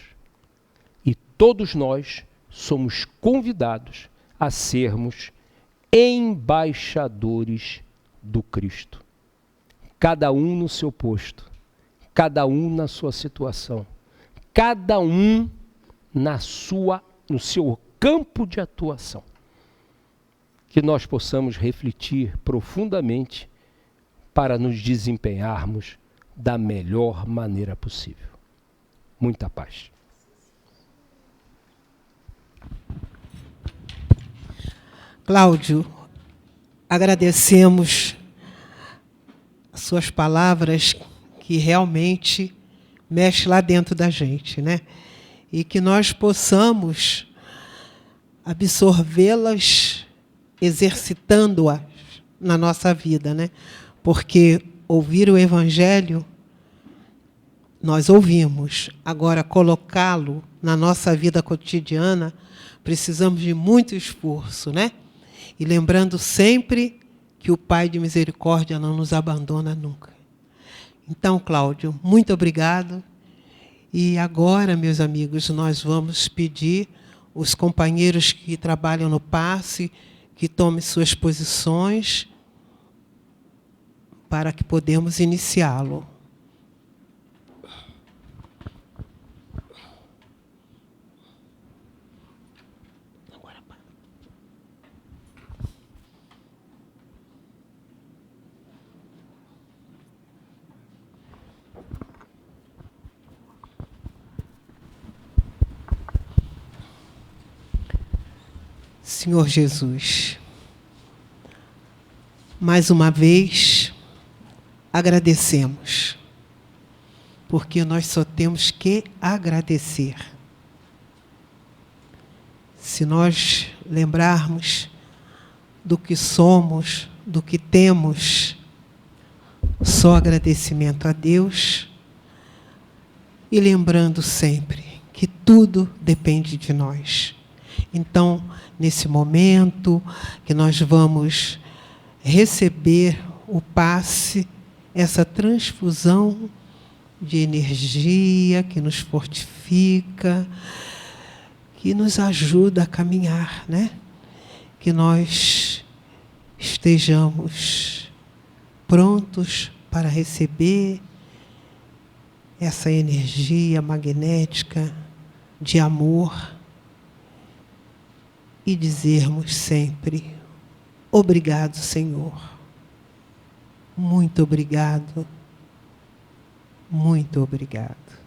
E todos nós somos convidados a sermos embaixadores do Cristo. Cada um no seu posto, cada um na sua situação, cada um no seu campo de atuação. Que nós possamos refletir profundamente para nos desempenharmos da melhor maneira possível. Muita paz. Cláudio, agradecemos as suas palavras que realmente mexem lá dentro da gente, né? E que nós possamos absorvê-las, exercitando-as na nossa vida, né? Porque ouvir o Evangelho, nós ouvimos. Agora, colocá-lo na nossa vida cotidiana, precisamos de muito esforço, né? E lembrando sempre que o Pai de misericórdia não nos abandona nunca. Então, Cláudio, muito obrigado. E agora, meus amigos, nós vamos pedir os companheiros que trabalham no passe que tomem suas posições para que podemos iniciá-lo. Senhor Jesus, mais uma vez agradecemos, porque nós só temos que agradecer. Se nós lembrarmos do que somos, do que temos, só agradecimento a Deus, e lembrando sempre que tudo depende de nós. Então, nesse momento que nós vamos receber o passe, essa transfusão de energia que nos fortifica, que nos ajuda a caminhar, né? Que nós estejamos prontos para receber essa energia magnética de amor e dizermos sempre: obrigado, Senhor. Muito obrigado. Muito obrigado.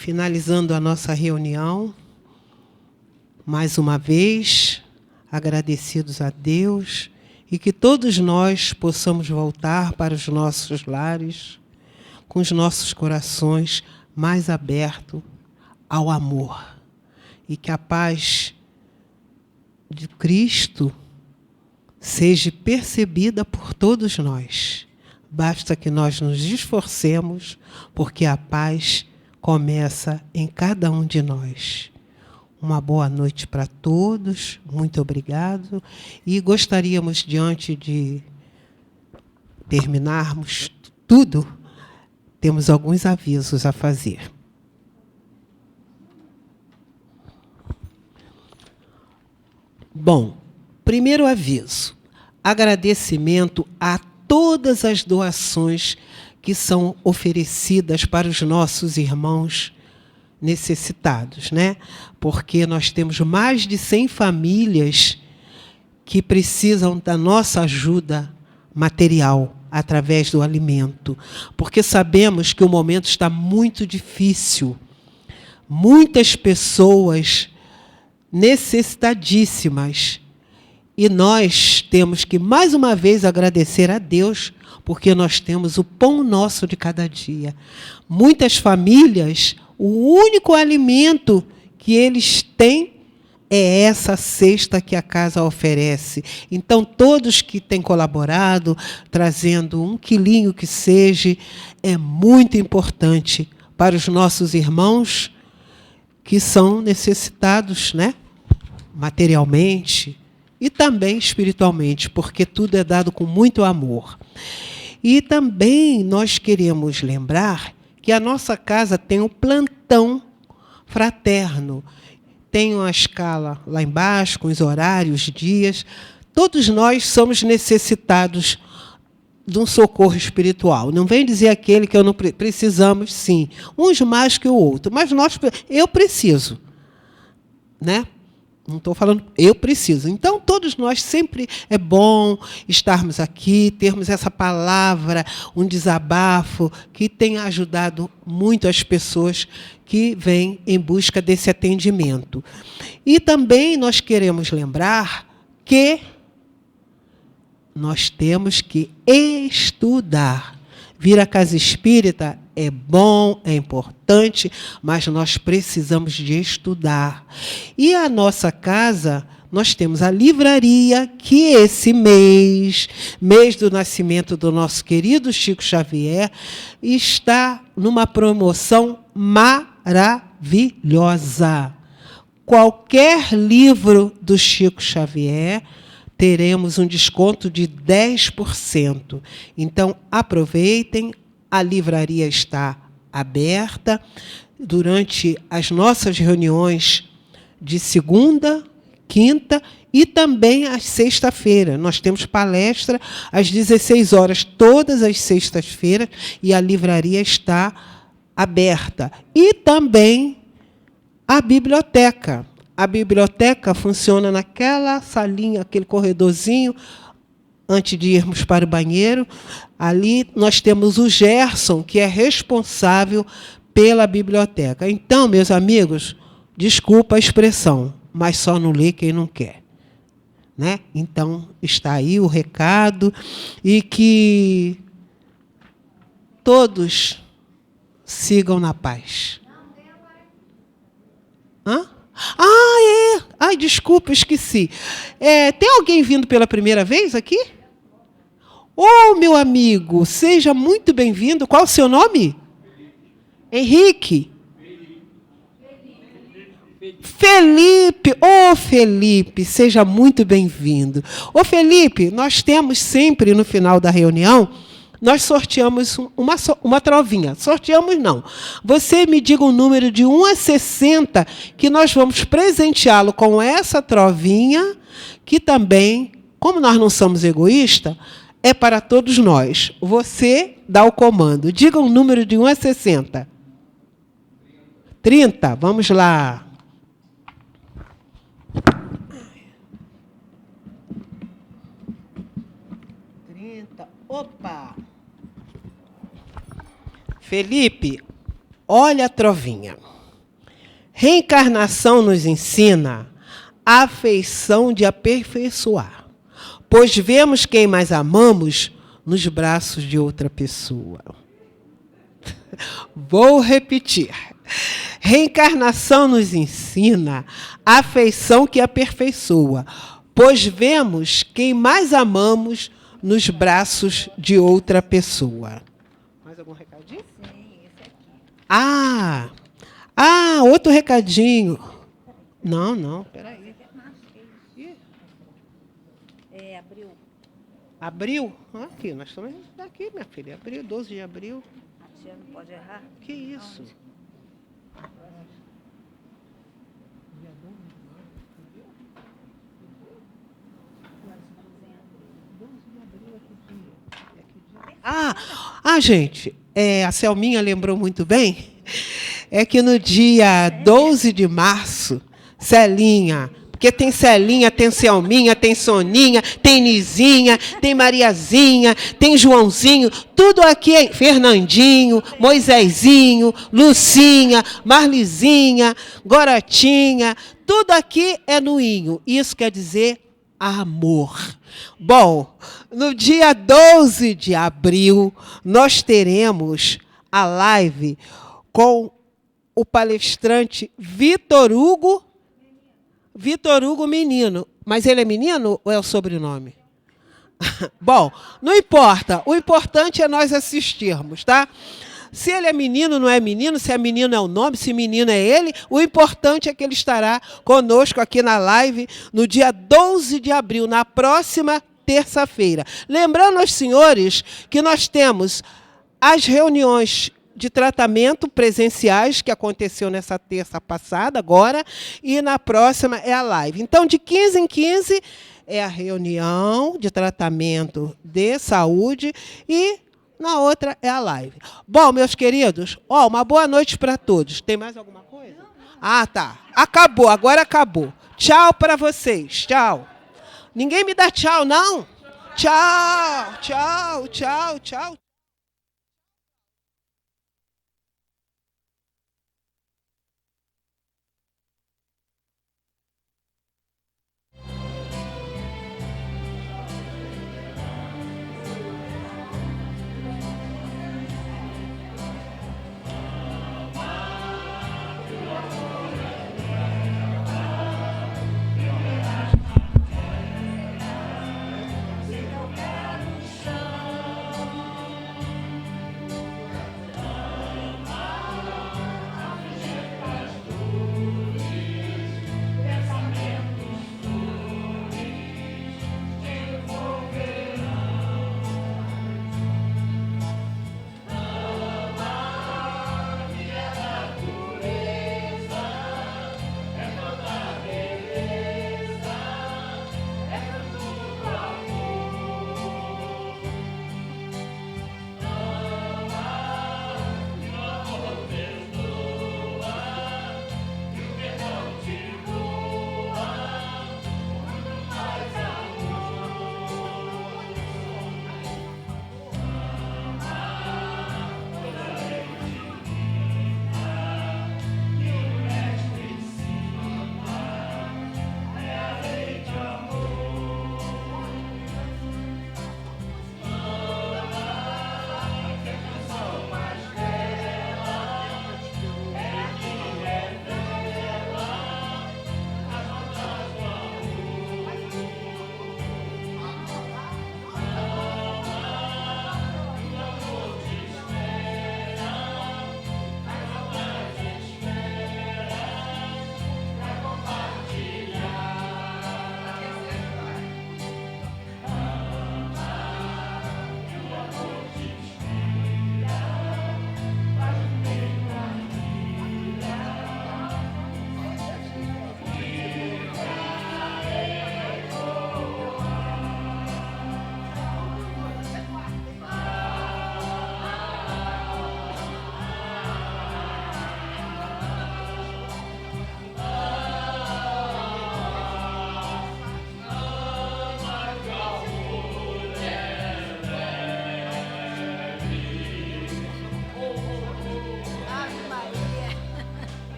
finalizando a nossa reunião, mais uma vez, agradecidos a Deus, e que todos nós possamos voltar para os nossos lares com os nossos corações mais abertos ao amor. E que a paz de Cristo seja percebida por todos nós. Basta que nós nos esforcemos, porque a paz começa em cada um de nós. Uma boa noite para todos, muito obrigado. E gostaríamos, diante de terminarmos tudo, temos alguns avisos a fazer. Bom, primeiro aviso, agradecimento a todas as doações que são oferecidas para os nossos irmãos necessitados, né? Porque nós temos mais de 100 famílias que precisam da nossa ajuda material através do alimento, porque sabemos que o momento está muito difícil. Muitas pessoas necessitadíssimas. E nós temos que, mais uma vez, agradecer a Deus, porque nós temos o pão nosso de cada dia. Muitas famílias, o único alimento que eles têm é essa cesta que a casa oferece. Então, todos que têm colaborado, trazendo 1 quilinho que seja, é muito importante para os nossos irmãos que são necessitados, né? Materialmente e também espiritualmente, porque tudo é dado com muito amor. E também nós queremos lembrar que a nossa casa tem um plantão fraterno. Tem uma escala lá embaixo, com os horários, dias. Todos nós somos necessitados de um socorro espiritual. Não vem dizer aquele que eu não precisamos, sim. Uns mais que o outro. Mas eu preciso. Né? Não estou falando, eu preciso. Então, todos nós sempre é bom estarmos aqui, termos essa palavra, um desabafo, que tem ajudado muito as pessoas que vêm em busca desse atendimento. E também nós queremos lembrar que nós temos que estudar. Vir à casa espírita é bom, é importante, mas nós precisamos de estudar. E a nossa casa, nós temos a livraria, que esse mês do nascimento do nosso querido Chico Xavier, está numa promoção maravilhosa. Qualquer livro do Chico Xavier, teremos um desconto de 10%. Então, aproveitem, a livraria está aberta durante as nossas reuniões de segunda, quinta e também às sexta-feira. Nós temos palestra às 16 horas, todas as sextas-feiras, e a livraria está aberta. E também a biblioteca. A biblioteca funciona naquela salinha, aquele corredorzinho, antes de irmos para o banheiro. Ali nós temos o Gerson, que é responsável pela biblioteca. Então, meus amigos, desculpa a expressão, mas só não lê quem não quer. Né? Então, está aí o recado, e que todos sigam na paz. Hã? Ah, é! Ai, desculpa, esqueci. Tem alguém vindo pela primeira vez aqui? Ô, meu amigo, seja muito bem-vindo. Qual o seu nome? Henrique? Felipe. Ô, Felipe, seja muito bem-vindo. Ô, Felipe, nós temos sempre, no final da reunião, nós sorteamos uma trovinha. Sorteamos, não. Você me diga um número de 1 a 60, que nós vamos presenteá-lo com essa trovinha, que também, como nós não somos egoístas, é para todos nós. Você dá o comando. Diga um número de 1 a 60. 30. Vamos lá. 30. Opa! Felipe, olha a trovinha. Reencarnação nos ensina a afeição de aperfeiçoar, pois vemos quem mais amamos nos braços de outra pessoa. Vou repetir. Reencarnação nos ensina a afeição que aperfeiçoa, pois vemos quem mais amamos nos braços de outra pessoa. Mais algum recadinho? Sim, esse aqui. Outro recadinho. Não, peraí. Abril. Abril? Aqui, nós estamos aqui, minha filha. Abril, 12 de abril. A tia não pode errar? Que isso? Gente, a Selminha lembrou muito bem, é que no dia 12 de março, Celinha, porque tem Celinha, tem Selminha, tem Soninha, tem Nizinha, tem Mariazinha, tem Joãozinho, tudo aqui é Fernandinho, Moisésinho, Lucinha, Marlizinha, Gorotinha, tudo aqui é noinho. Isso quer dizer amor. Bom, no dia 12 de abril, nós teremos a live com o palestrante Vitor Hugo Menino. Mas ele é menino ou é o sobrenome? Bom, não importa. O importante é nós assistirmos, tá? Se ele é menino, não é menino, se é menino é o nome, se menino é ele, o importante é que ele estará conosco aqui na live no dia 12 de abril, na próxima terça-feira. Lembrando aos senhores que nós temos as reuniões de tratamento presenciais, que aconteceu nessa terça passada, agora, e na próxima é a live. Então, de 15 em 15 é a reunião de tratamento de saúde e na outra é a live. Bom, meus queridos, uma boa noite para todos. Tem mais alguma coisa? Tá. Acabou, agora acabou. Tchau para vocês. Tchau. Ninguém me dá tchau, não? Tchau, tchau, tchau, tchau.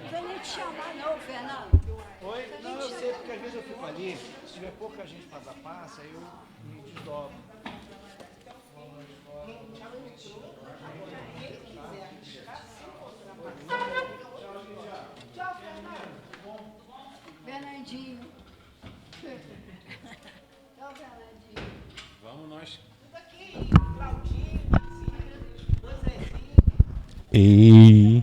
Não vou nem te chamar não, Fernando. Oi? Não, eu sei, porque às vezes eu fico ali, se tiver pouca gente para dar passa, eu me desdobro. Tchau, Fernando. Fernandinho. Tchau, Fernandinho. Vamos nós. E